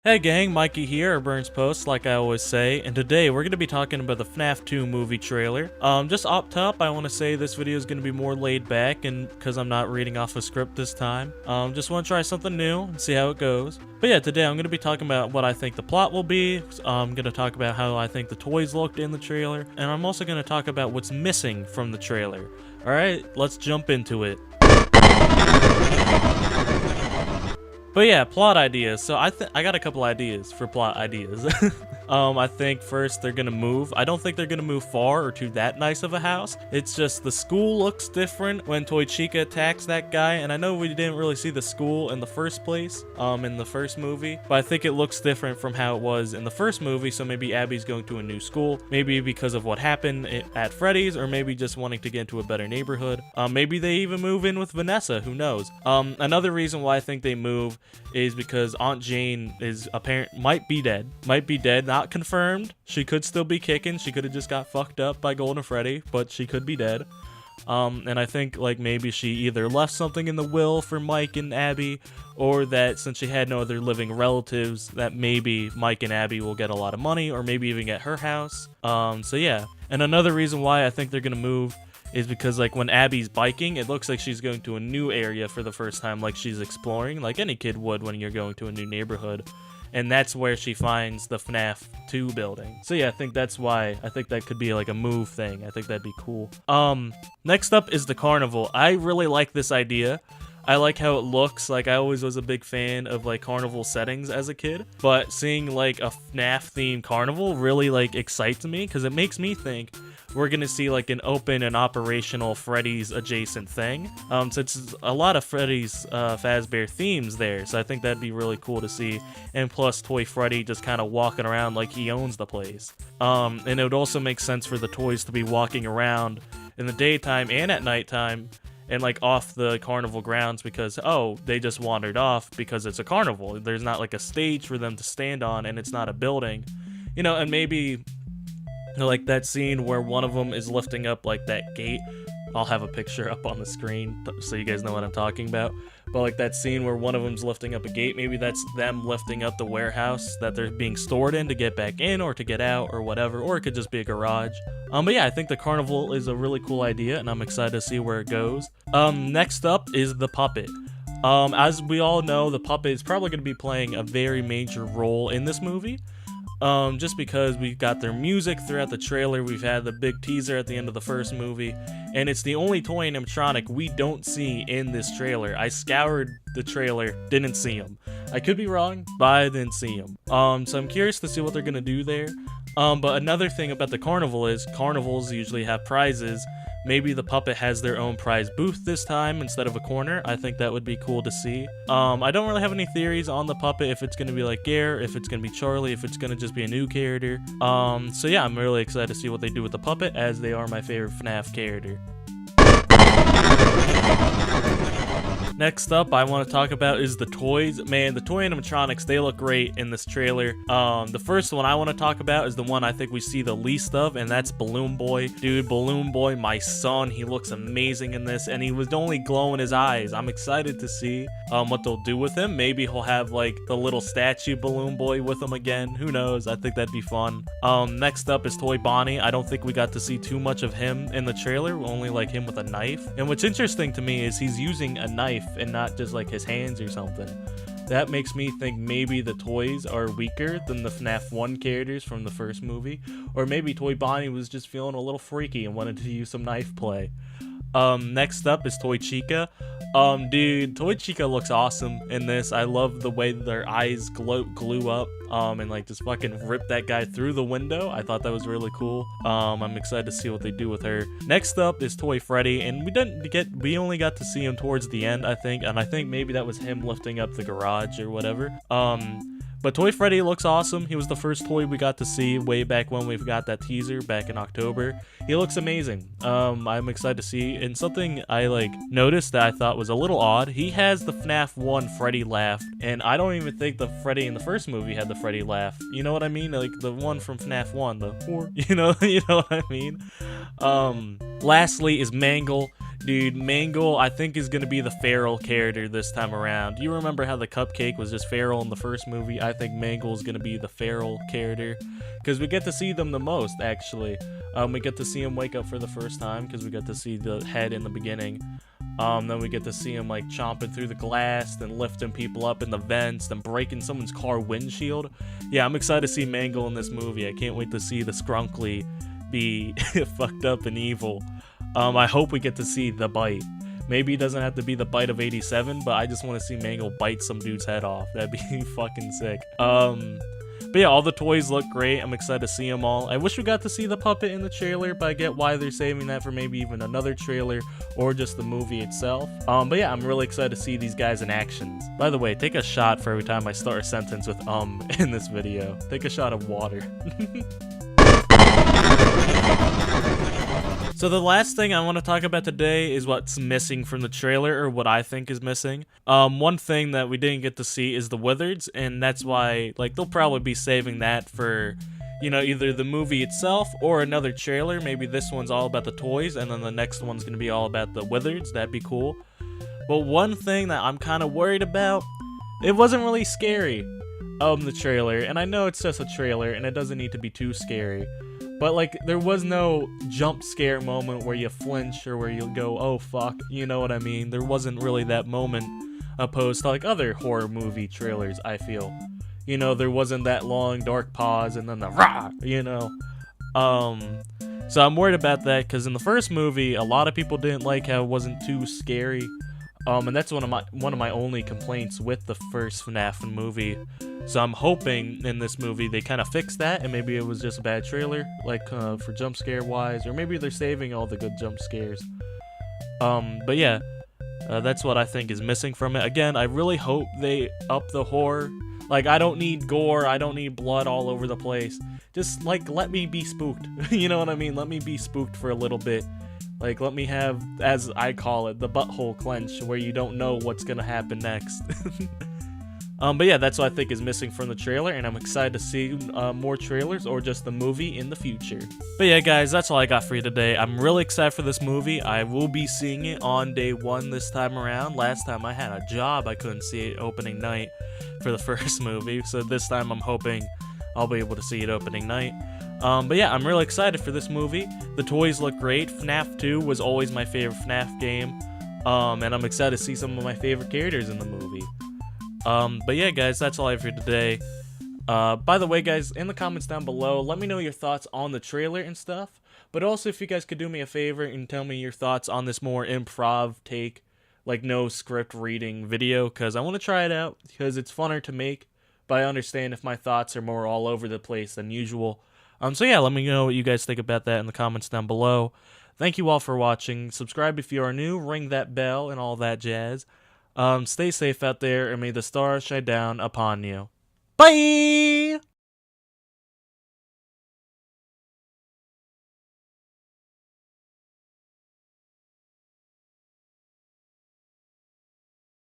Hey gang, Mikey here, or Burns Post, like I always say, and today we're going to be talking about the FNAF 2 movie trailer. Just up top, I want to say this video is going to be more laid back, and because I'm not reading off a script this time. Just want to try something new and see how it goes. But yeah, today I'm going to be talking about what I think the plot will be. I'm going to talk about how I think the toys looked in the trailer, and I'm also going to talk about what's missing from the trailer. Alright, let's jump into it. But yeah, plot ideas. So I got a couple ideas for plot ideas. I think first they're gonna move. I don't think they're gonna move far or to that nice of a house. It's just the school looks different when Toy Chica attacks that guy, and I know we didn't really see the school in the first place, in the first movie, but I think it looks different from how it was in the first movie. So maybe Abby's going to a new school, maybe because of what happened at Freddy's, or maybe just wanting to get into a better neighborhood. Maybe they even move in with Vanessa. Who knows? Another reason why I think they move is because Aunt Jane might be dead, not confirmed. She could still be kicking. She could have just got fucked up by Golden Freddy, but she could be dead. And I think like maybe she either left something in the will for Mike and Abby, or that since she had no other living relatives, that maybe Mike and Abby will get a lot of money, or maybe even get her house. So yeah. And another reason why I think they're gonna move is because like when Abby's biking, it looks like she's going to a new area for the first time, like she's exploring, like any kid would when you're going to a new neighborhood. And that's where she finds the FNAF 2 building. So yeah, I think that's why. I think that could be like a move thing. I think that'd be cool. Next up is the Carnival. I really like this idea. I like how it looks. Like I always was a big fan of like carnival settings as a kid, but seeing like a FNAF themed carnival really like excites me, because it makes me think we're gonna see like an open and operational Freddy's adjacent thing. So it's a lot of Freddy's Fazbear themes there, so I think that'd be really cool to see. And plus Toy Freddy just kind of walking around like he owns the place. And it would also make sense for the toys to be walking around in the daytime and at nighttime, and like off the carnival grounds, because they just wandered off because it's a carnival. There's not like a stage for them to stand on, and it's not a building, you know. And maybe like that scene where one of them is lifting up like that gate. I'll have a picture up on the screen so you guys know what I'm talking about. But like that scene where one of them's lifting up a gate, maybe that's them lifting up the warehouse that they're being stored in to get back in or to get out or whatever, or it could just be a garage. But yeah, I think the carnival is a really cool idea, and I'm excited to see where it goes. Next up is the puppet. As we all know, the puppet is probably going to be playing a very major role in this movie. Just because we've got their music throughout the trailer, we've had the big teaser at the end of the first movie, and it's the only toy animatronic we don't see in this trailer. I scoured the trailer, didn't see him. I could be wrong, but I didn't see him. So I'm curious to see what they're gonna do there. But another thing about the carnival is carnivals usually have prizes. Maybe the puppet has their own prize booth this time instead of a corner. I think that would be cool to see. I don't really have any theories on the puppet, if it's going to be like Gare, if it's going to be Charlie, if it's going to just be a new character. So yeah, I'm really excited to see what they do with the puppet, as they are my favorite FNAF character. Next up, I want to talk about is the toys. Man, the toy animatronics, they look great in this trailer. The first one I want to talk about is the one I think we see the least of, and that's Balloon Boy. Dude, Balloon Boy, my son, he looks amazing in this, and he was only glowing his eyes. I'm excited to see what they'll do with him. Maybe he'll have like the little statue Balloon Boy with him again. Who knows? I think that'd be fun. Next up is Toy Bonnie. I don't think we got to see too much of him in the trailer, only like him with a knife. And what's interesting to me is he's using a knife and not just like his hands or something. That makes me think maybe the toys are weaker than the FNAF 1 characters from the first movie, or maybe Toy Bonnie was just feeling a little freaky and wanted to use some knife play. Next up is Toy Chica. Dude, Toy Chica looks awesome in this. I love the way their eyes glue up, and like just fucking rip that guy through the window. I thought that was really cool. I'm excited to see what they do with her. Next up is Toy Freddy, and we only got to see him towards the end, I think, and I think maybe that was him lifting up the garage or whatever. But Toy Freddy looks awesome. He was the first toy we got to see way back when we got that teaser back in October. He looks amazing. I'm excited to see. And something I like noticed that I thought was a little odd, he has the FNAF 1 Freddy laugh, and I don't even think the Freddy in the first movie had the Freddy laugh. You know what I mean? Like the one from FNAF 1, the you know what I mean? Lastly is Mangle. Dude, Mangle, I think, is gonna be the feral character this time around. You remember how the cupcake was just feral in the first movie? I think Mangle is gonna be the feral character, because we get to see them the most, actually. We get to see him wake up for the first time, because we get to see the head in the beginning. Then we get to see him, like, chomping through the glass, then lifting people up in the vents, then breaking someone's car windshield. Yeah, I'm excited to see Mangle in this movie. I can't wait to see the Skrunkly be fucked up and evil. I hope we get to see the bite. Maybe it doesn't have to be the bite of 87, but I just want to see Mangle bite some dude's head off. That'd be fucking sick. But yeah, all the toys look great. I'm excited to see them all. I wish we got to see the puppet in the trailer, but I get why they're saving that for maybe even another trailer or just the movie itself. But yeah, I'm really excited to see these guys in actions. By the way, take a shot for every time I start a sentence with in this video. Take a shot of water. So the last thing I want to talk about today is what's missing from the trailer, or what I think is missing. One thing that we didn't get to see is the Wizards, and that's why, like, they'll probably be saving that for, you know, either the movie itself or another trailer. Maybe this one's all about the toys, and then the next one's going to be all about the Wizards. That'd be cool. But one thing that I'm kind of worried about, it wasn't really scary, the trailer. And I know it's just a trailer, and it doesn't need to be too scary. But, like, there was no jump scare moment where you flinch or where you go, oh, fuck, you know what I mean? There wasn't really that moment opposed to, like, other horror movie trailers, I feel. You know, there wasn't that long, dark pause and then the rah, you know? So I'm worried about that, because in the first movie, a lot of people didn't like how it wasn't too scary. And that's one of my only complaints with the first FNAF movie. So I'm hoping in this movie they kind of fix that, and maybe it was just a bad trailer, like for jump scare wise, or maybe they're saving all the good jump scares. But yeah, that's what I think is missing from it. Again, I really hope they up the horror. Like, I don't need gore, I don't need blood all over the place. Just, like, let me be spooked. You know what I mean? Let me be spooked for a little bit. Like, let me have, as I call it, the butthole clench, where you don't know what's gonna happen next. But yeah, that's what I think is missing from the trailer, and I'm excited to see more trailers or just the movie in the future. But yeah, guys, that's all I got for you today. I'm really excited for this movie. I will be seeing it on day one this time around. Last time I had a job, I couldn't see it opening night for the first movie, so this time I'm hoping I'll be able to see it opening night. But yeah, I'm really excited for this movie. The toys look great. FNAF 2 was always my favorite FNAF game, and I'm excited to see some of my favorite characters in the movie. But yeah, guys, that's all I have for today. By the way, guys, in the comments down below, let me know your thoughts on the trailer and stuff. But also, if you guys could do me a favor and tell me your thoughts on this more improv take, like no script reading video, because I want to try it out, because it's funner to make, but I understand if my thoughts are more all over the place than usual. So yeah, let me know what you guys think about that in the comments down below. Thank you all for watching. Subscribe if you are new, ring that bell, and all that jazz. Stay safe out there, and may the stars shine down upon you. Bye!